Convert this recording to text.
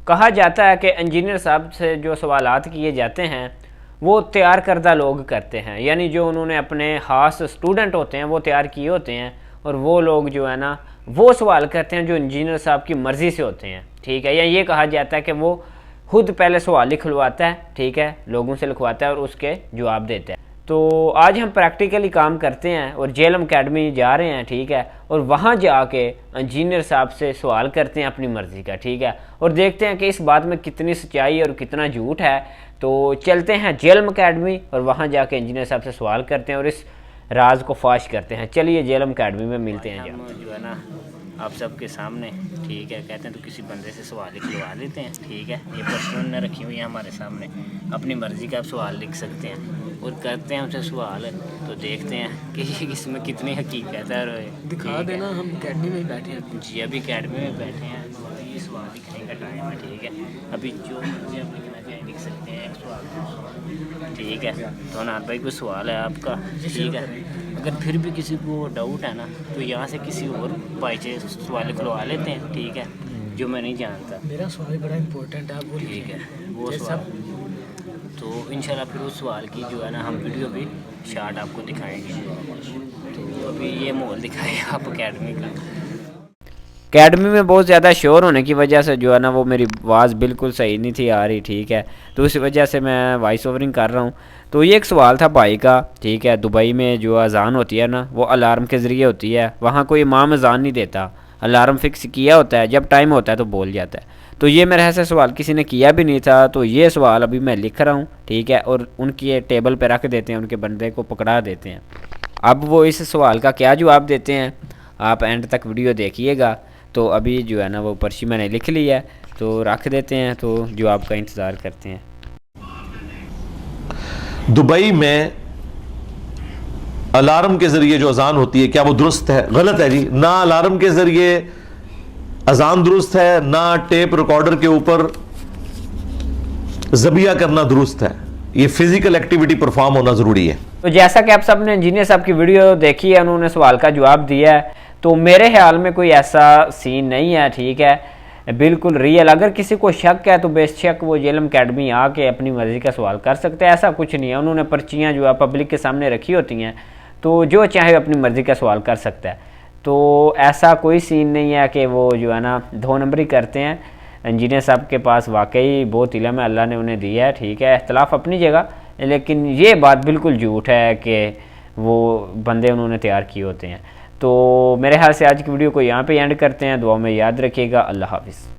कहा जाता है कि इंजीनियर साहब से जो सवालात किए जाते हैं वो तैयार करदा लोग करते हैं, यानी जो उन्होंने अपने ख़ास स्टूडेंट होते हैं वो तैयार किए होते हैं, और वो लोग जो है ना वो सवाल करते हैं जो इंजीनियर साहब की मर्ज़ी से होते हैं, ठीक है। या ये कहा जाता है कि वो खुद पहले सवाल लिखवाता है, ठीक है, लोगों से लिखवाता है और उसके जवाब देता है। तो आज हम प्रैक्टिकली काम करते हैं और JLM अकेडमी जा रहे हैं, ठीक है, और वहाँ जाके इंजीनियर साहब से सवाल करते हैं अपनी मर्ज़ी का, ठीक है, और देखते हैं कि इस बात में कितनी सच्चाई और कितना झूठ है। तो चलते हैं JLM अकेडमी और वहाँ जाके इंजीनियर साहब से सवाल करते हैं और इस राज को फाश करते हैं। चलिए JLM अकेडमी में मिलते हैं। हम जो है ना आप सबके सामने, ठीक है, कहते हैं तो किसी बंदे से सवाल लिखवा लेते हैं, ठीक है। ये प्रश्न उन्होंने रखी हुई है हमारे सामने, अपनी मर्ज़ी का आप सवाल लिख सकते हैं और करते हैं उनसे सवाल, तो देखते हैं कि इसमें कितनी हकीकत है। और दिखा देना, हम अकेडमी में ही बैठे हैं जी, अभी अकेडमी में बैठे हैं, ये सवाल लिखने का टाइम है, ठीक है। अभी जो मर्जी आप लिखना चाहें लिख सकते हैं एक सवाल, ठीक है। तो अनार भाई कोई सवाल है आपका, ठीक है। अगर फिर भी किसी को डाउट है ना तो यहाँ से किसी और भाई से सवाल लिखवा लेते हैं, ठीक है, जो मैं नहीं जानता। मेरा सवाल बड़ा इंपॉर्टेंट है, आप बोलिए। ठीक है, वो सवाल तो इंशाल्लाह फिर उस सवाल की जो है ना हम वीडियो भी शार्ट आपको दिखाएंगे। तो अभी ये माहौल दिखाए आप अकेडमी का। अकेडमी में बहुत ज़्यादा शोर होने की वजह से जो है ना वो मेरी आवाज़ बिल्कुल सही नहीं थी आ रही, ठीक है, तो इस वजह से मैं वॉइस ओवरिंग कर रहा हूँ। तो ये एक सवाल था भाई का, ठीक है। दुबई में जो अज़ान होती है ना वो अलार्म के ज़रिए होती है, वहाँ कोई इमाम अज़ान नहीं देता, अलार्म फिक्स किया होता है, जब टाइम होता है तो बोल जाता है। तो ये मेरे ऐसा सवाल किसी ने किया भी नहीं था, तो ये सवाल अभी मैं लिख रहा हूँ, ठीक है, और उनकी टेबल पर रख देते हैं, उनके बंदे को पकड़ा देते हैं। अब वो इस सवाल का क्या जवाब देते हैं आप एंड तक वीडियो देखिएगा। तो अभी जो है ना वो पर्ची मैंने लिख ली है, तो रख देते हैं, तो जवाब का इंतज़ार करते हैं। दुबई में अलार्म के जरिए जो अजान होती है क्या वो दुरुस्त है? गलत है जी। ना अलार्म के जरिए अजान दुरुस्त है, ना टेप रिकॉर्डर के ऊपर ज़बिया करना दुरुस्त है। ये फिजिकल एक्टिविटी परफॉर्म होना जरूरी है। तो जैसा कि आप सब ने इंजीनियर साहब की वीडियो देखी है, उन्होंने सवाल का जवाब दिया है, तो मेरे ख्याल में कोई ऐसा सीन नहीं है, ठीक है, बिल्कुल रियल। अगर किसी को शक है तो बेशक वो JLM अकेडमी आके अपनी मर्ज़ी का सवाल कर सकते हैं, ऐसा कुछ नहीं है। उन्होंने पर्चियाँ जो है पब्लिक के सामने रखी होती हैं, तो जो चाहे अपनी मर्ज़ी का सवाल कर सकता है। तो ऐसा कोई सीन नहीं है कि वो जो है ना 2 नंबरी करते हैं। इंजीनियर साहब के पास वाकई बहुत इल्म है, अल्लाह ने उन्हें दिया है, ठीक है, इख्तलाफ अपनी जगह, लेकिन ये बात बिल्कुल झूठ है कि वो बंदे उन्होंने तैयार किए होते हैं। तो मेरे ख्याल से आज की वीडियो को यहाँ पे एंड करते हैं। दुआ में याद रखिएगा। अल्लाह हाफिज़।